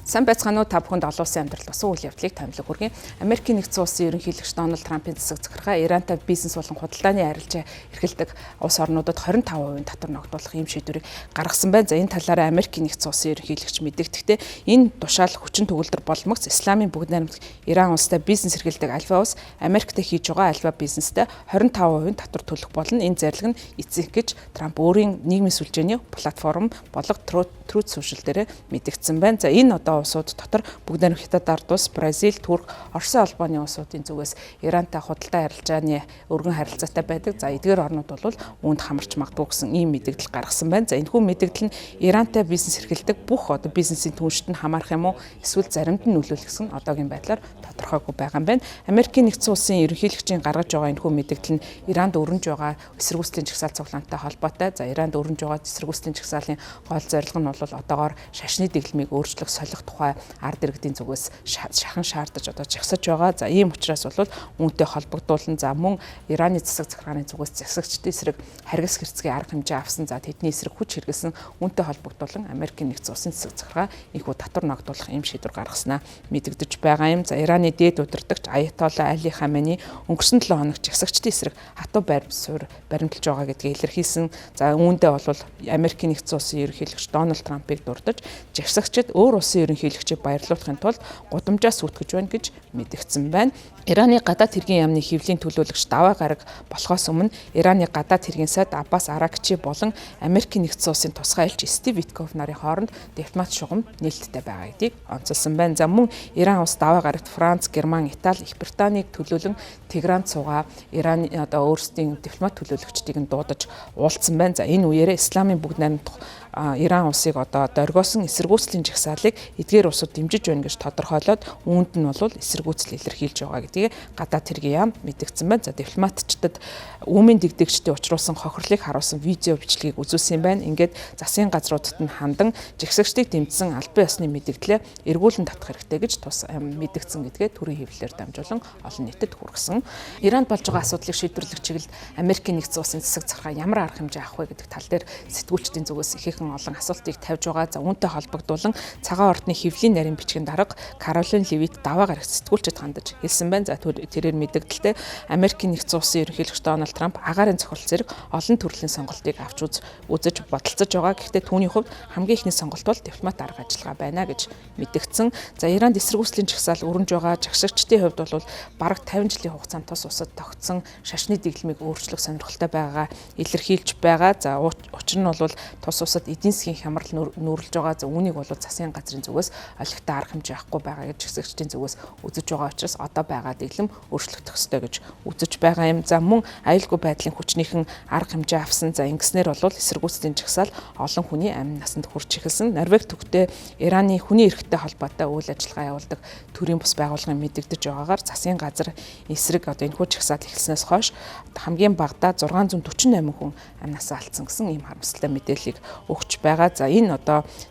Сайн байцгаана уу та бүхэнд олон улсын амьдрал басан үйл явдлыг томилог хүргэе. Америкийн нэгдсэн улсын ерөнхийлөгч Дональд Трампын засаг захиргаа Ирантай бизнес болон худалдааны арилжаа эрхэлдэг улс орнуудад 25% татвар ногдуулах ийм шийдвэрийг гаргасан байна. За энэ талаараа Америкийн нэгдсэн улсын ерөнхийлөгч мэдэгдэхдээ энэ тушаал хүчин төгөлдөр болмогц Исламын бүгд найрамд Иран улстай бизнес эрхэлдэг альва улс Америктэй хийж байгаа альва бизнестэй 25% татвар төлөх болно. Энэ зарлиг нь эцэг гэж Трамп өөрийн нийгмийн сүлжээний платформ болго Truth Social дээр мэдэгдсэн байна. За энэ улсууд дотор бүгд найрамд Хятад ард улс, Бразил, Турк, Оросын холбооны улсуудын зүгээс Ирантай худалдаа арилжааны өргөн харилцаатай байдаг. За эдгээр орнууд бол үүнд хамарч магадгүй гэсэн ийм мэдээлэл гаргасан байна. За энэхүү мэдээлэл нь Ирантай бизнес эрхэлдэг бүх бизнесийн түншид нь хамаарах юм уу эсвэл заримд нь нөлөөлөх гэсэн одоогийн байдлаар тодорхойгүй байгаа юм байна. Америкийн нэгдсэн улсын ерөнхийлөгчийн гаргаж байгаа энэхүү мэдээлэл нь Иранд өрнөж байгаа эсэргүүцлийн жагсаал цуглаантай холбоотой. За Иранд өрнөж байгаа эсэргүүцлийн жагсаалын гол зорилго нь бол одоогоор шашны дэглэмийг өөрчлөх солих тухай ард иргэдийн зүгээс шахан шаардаж жагсаж байгаа. За ийм учраас бол үүнтэй холбогдуулан за мөн Ираны засаг захиргааны зүгээс засагчдын эсрэг харгас хэрцгий арга хэмжээ авсан. За тэдний эсрэг хүч хэрэгсэн үүнтэй холбогдуулан Америкийн нэгдсэн улсын засаг захиргаа энэхүү татвар ногдуулах ийм шийдвэр гаргаснаа мэдэгдэж байгаа юм. За Ираны дээд удирдагч Аятолла Али Хаменei өнгөрсөн 7 хоногт засагчдын эсрэг хатуу баримталж байгаа гэдгийг илэрхийлсэн. За үүндээ бол Америкийн нэгдсэн улсын ерөнхийлөгч Дональд Трампыг дурдж засагчид өөр улсын ерөнхийлөгчийг баярлуулахын тулд гудамжаа сүйтгэж байна гэж мэдэгдсэн байна. Ираны гадаад хэргийн яамны хэвлэлийн төлөөлөгч даваа гараг болохоос өмнө Ираны гадаад хэргийн сайд Аббас Аракчи болон Америкийн нэгдсэн улсын тусгай элч Стив Виткоф нарын хооронд дипломат шугам нээлттэй байгаа гэдгийг онцолсон байна. За мөн Иран улс даваа гарагт Франц, Герман, Итали, Их Британиг төлөөлөн Тегранд суугаа Ираны өөрсдийн дипломат төлөөлөгчдийг нь дуудаж уулзсан байна. За энэ үеэрээ Исламын бүгд найрамд Иран улсыг дөргиосон эсэргүүцлийн жагсаалыг эдгээр улсууд дэмжиж байна гэж тодорхойлоод үүнд нь бол эсэргүүцэл илэрхийлж байгаа гэдгийг гадаад хэргийн яам мэдэгдсэн байна. За дипломатчдад үүмийн дэгдэгчдийн учруулсан хохирлыг харуулсан видео бичлэгийг үзүүлсэн байна. Ингээд засгийн газруудад нь хандан жагсагчдыг дэмжсэн албан ёсны мэдэгдлээ эргүүлэн татах хэрэгтэй гэж тус мэдэгдсэн гэдгээ төрийн хэвлэлээр дамжуулан олон нийтэд хүргэсэн. Иранд болж байгаа асуудлыг шийдвэрлэх чиглэлд Америкийн нэгдсэн улсын засаг захиргаа ямар арга хэмжээ авах вэ гэдэг тал дээр сэтгүүлчдийн зүгээс их олон асуултыг тавьж байгаа. За үүнтэй холбогдуулан цагаан ордны хэвлийн нарийн бичгийн дарга Каролин Левит даваа гарагт сэтгүүлчид хандаж хэлсэн байна. За тэрээр мэдэгдэлтэй Америкийн нэгдсэн улсын ерөнхийлөгч Дональд Трамп агаарын цохилт зэрэг олон төрлийн сонголтыг авч үзэж бодолцож байгаа. Гэхдээ түүний хувьд хамгийн ихний сонголт бол дипломат арга ажиллагаа байна гэж мэдэгдсэн. За Иранд эсэргүүцлийн жагсаал өрнөж байгаа жагсагчдын хувьд бол бараг 50 жилийн хугацаанд тус усад тогтсон шашны дэглэмийг өөрчлөх сонирхолтой байгаагаа илэрхийлж байгаа. За учир нь бол тус усад эдийн засгийн хямрал нүүрлж байгаа. За үүнийг бол засгийн газрын зүгээс олигтой арга хэмжээ авахгүй байгаа гэж жагсагчдын зүгээс үзэж байгаа учраас одоо байгаа дэглэм өөрчлөгдөх ёстой гэж үзэж байгаа юм. За мөн аюулгүй байдлын хүчнийхэн арга хэмжээ авсан. За ингэснээр бол эсэргүүцлийн жагсаал олон хүний амин насанд хүрч эхэлсэн. Норвеги төвдөө Ираны хүний эрхтэй холбоотой үйл ажиллагаа явуулдаг төрийн бус байгууллагын мэдэгдэж байгаагаар засгийн газар эсрэг энэхүү жагсаал эхэлснээс хойш хамгийн багадаа 648 хүн амин насаа алдсан гэсэн ийм харамсалтай мэдээллийг өгч байгаа. За энэ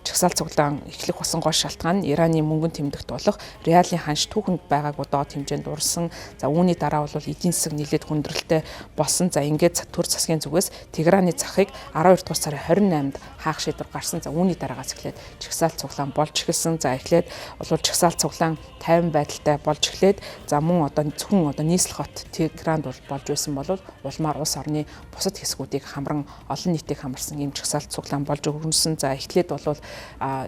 жагсаал цуглаан эхлэх болсон гол шалтгаан нь Ираны мөнгөнд тэмдэгт болох реалын ханш түүхэнд байгаагүй доод хэмжээнд урсан. За үүний дараа бол эдийн засаг нэлээд хүндрэлтэй болсон. За ингээд төр засгийн зүгээс Теграны захыг 12 дугаар сарын 28-нд хаах шийдвэр гарсан. За үүний дараагаас эхлээд жагсаал цуглаан болж эхэлсэн. За эхлээд бол жагсаал цуглаан 50 байдалтай болж эхлээд за мөн зөвхөн нийслэх хот Тегранд болж байсан бол улмаар улс орны бусад хэсгүүдийг хамран олон нийтийг хамарсан ийм жагсаал цуглаан болж өрнөсөн. За эхлээд бол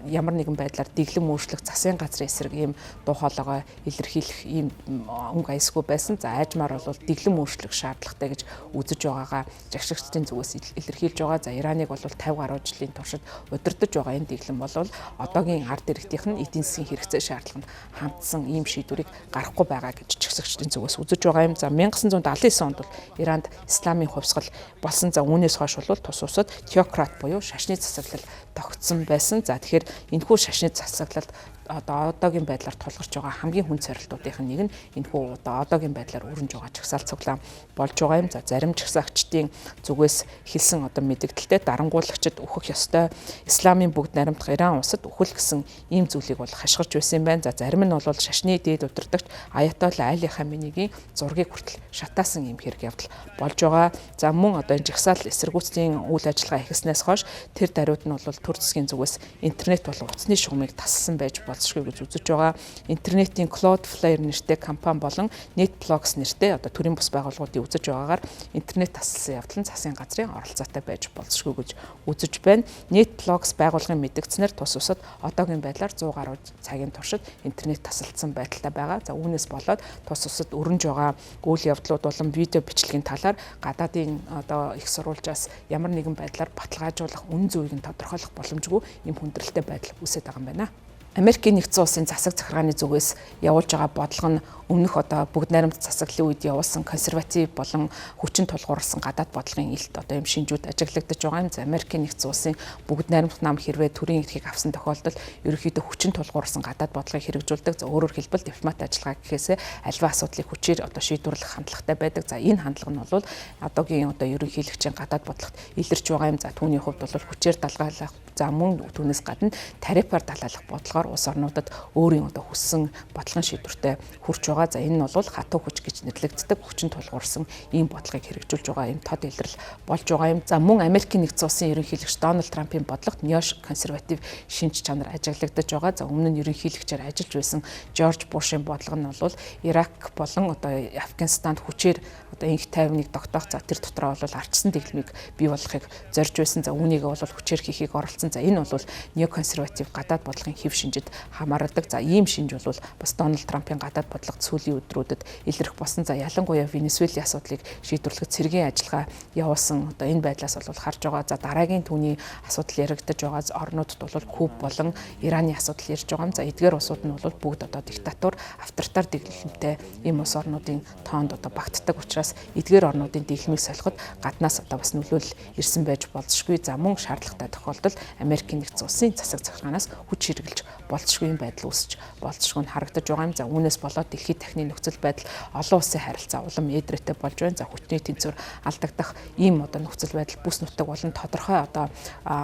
ямар нэгэн байдлаар дэглэм өөрчлөх засгийн газрын эсрэг ийм дуу хоолойгоо илэрхийлэх ийм өнгө аясгүй байсан. За айжмаар бол дэглэм өөрчлөх шаардлагатай гэж үзэж байгаагаа жагсагчдын зүгээс илэрхийлж байгаа. За Ираныг бол 50 гаруй жилийн туршид удирдах байгаа энэ дэглэм бол одоогийн ард иргэдийнх нь эдийн засгийн хэрэгцээ шаардлаганд хандсан ийм шийдвэрийг гаргахгүй байгаа гэж жагсагчдын зүгээс үзэж байгаа юм. За 1979 онд бол Иранд исламын хувьсгал болсон. За үүнээс хойш бол тус улсад теократ буюу шашны засаглал тогтсон байсан. За тэгэхээр энэхүү шашны засаглалд одоогийн байдлаар тулгарч байгаа хамгийн хүн цорилтуудын нэг нь энэхүү одоогийн байдлаар өрнөж байгаа жагсаал цуглаан болж байгаа юм. За зарим жагсаагчдын зүгээс хэлсэн мэдэгдэлтэй дарангуулагчид өөхөх ёстой Исламын бүгд найрамдах Иран улсад үхэл гэсэн ийм зүйлийг бол хашгирч байсан юм байна. За зарим нь бол шашны дээд удирдагч Аятолла Али Хаменейгийн зургийг хүртэл шатаасан ийм хэрэг явдал болж байгаа. За мөн энэ жагсаал эсэргүүцлийн үйл ажиллагаа эхэлснээс хойш тэр даруйд нь бол төр засгийн зүгээс интернет болон утасны шугамыг тасалсан байж болзошгүй гэж үзэж байгаа. Интернетийн Cloudflare нэртэй компани болон NetBlocks нэртэй одоо төрийн бус байгууллагуудын үзэж байгаагаар интернет тасалсан явдал нь засгийн газрын оролцоотой байж болзошгүй гэж үзэж байна. NetBlocks байгууллагын мэдгдснээр тус усад одоогийн байдлаар 100 гаруй цагийн туршид интернет тасалдсан байдалтай байгаа. За үүнээс болоод тус усад өрнөж байгаа үйл явдлууд болон видео бичлэгийн талаар гадаадын одоо их сурвалжаас ямар нэгэн байдлаар баталгаажуулах үнэн зөвийг нь тодорхойлох боломжгүй юм хүндрэлтэй байдал үүсэж байгаа юм байна. Америкийн нэгдсэн улсын засаг захиргааны зүгээс явуулж байгаа бодлого нь өмнөх одоо бүгд найрамд засаглалын үед явуулсан консерватив болон хүчин тулгуурласан гадаад бодлогын илт одоо юм шинжүүд ажиглагдаж байгаа юм. За Америкийн нэгдсэн улсын бүгд найрамд нам хэрвээ төрийн эрхийг авсан тохиолдолд ерөнхийдөө хүчин тулгуурласан гадаад бодлогыг хэрэгжүүлдэг. За өөрөөр хэлбэл дипломат ажиллагаа гэхээсээ альва асуудлыг хүчээр одоо шийдвэрлэх хандлагатай байдаг. За энэ хандлага нь бол одоогийн одоо ерөнхийлөгчийн гадаад бодлогот илэрч байгаа юм. За түүний хувьд бол хүчээр далгаалах за мөн түүнээс гадна тарифаар далайлах бодлогоор улс орнуудад өөрийн одоо хүссэн бодлогын шийдвэртэй хүрч байгаа. За энэ нь бол хатуу хүч гэж нэрлэгддэг хүчин тулгуурсан ийм бодлогыг хэрэгжүүлж байгаа юм тод илрэл болж байгаа юм. За мөн Америкийн нэгдсэн улсын ерөнхийлөгч Дональд Трампын бодлогот нео консерватив шинж чанар ажиглагдаж байгаа. За өмнө нь ерөнхийлөгчээр ажиллаж байсан Жорж Бушийн бодлого нь бол Ирак болон одоо Афганистанд хүчээр одоо инх тайвныг тогтоох за тэр дотроо бол ардчсан дэглэмийг бий болгохыг зорж байсан. За үүнийг бол хүчээр хийхийг оролцсон. За энэ бол неоконсерватив гадаад бодлогын хэв шинжид хамаардаг. За ийм шинж бол бас Дональд Трампын гадаад бодлого сүүлийн өдрүүдэд илэрх болсон. За ялангуяа Венесуэлийн асуудлыг шийдвэрлэхэд цэргийн ажиллагаа явуулсан одоо энэ байдлаас бол харж байгаа. За дараагийн түүний асуудал яригдаж байгаа орнуудад бол Куб болон Ираны асуудал ярьж байгаа юм. За эдгээр улсууд нь бол бүгд одоо диктатур, авторитар дэглэмтэй ийм улс орнуудын тоонд одоо багтдаг учраас эдгээр орнуудын дэглэмийг солиход гаднаас одоо бас нөлөөлөл ирсэн байж болзошгүй. За мөн шаардлагатай тохиолдолд Америкийн нэгдсэн улсын засаг захиргаанаас хүч хэрэгжилж болзошгүй байдал үүсэж болзошгүй нь харагдаж байгаа юм. За үүнээс болоод дэлхийн тахны нөхцөл байдал олон улсын харилцаа улам эдрээтэй болж байна. За хүчний тэнцвэр алдагдах ийм одоо нөхцөл байдал бүс нутаг болон тодорхой одоо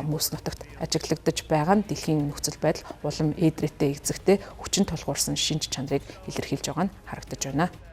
бүс нутагт ажиглагдаж байгаа нь дэлхийн нөхцөл байдал улам эдрээтэй эзэгтэй хүчин тулгуурсан шинж чанарыг илэрхийлж байгаа нь харагдаж байна.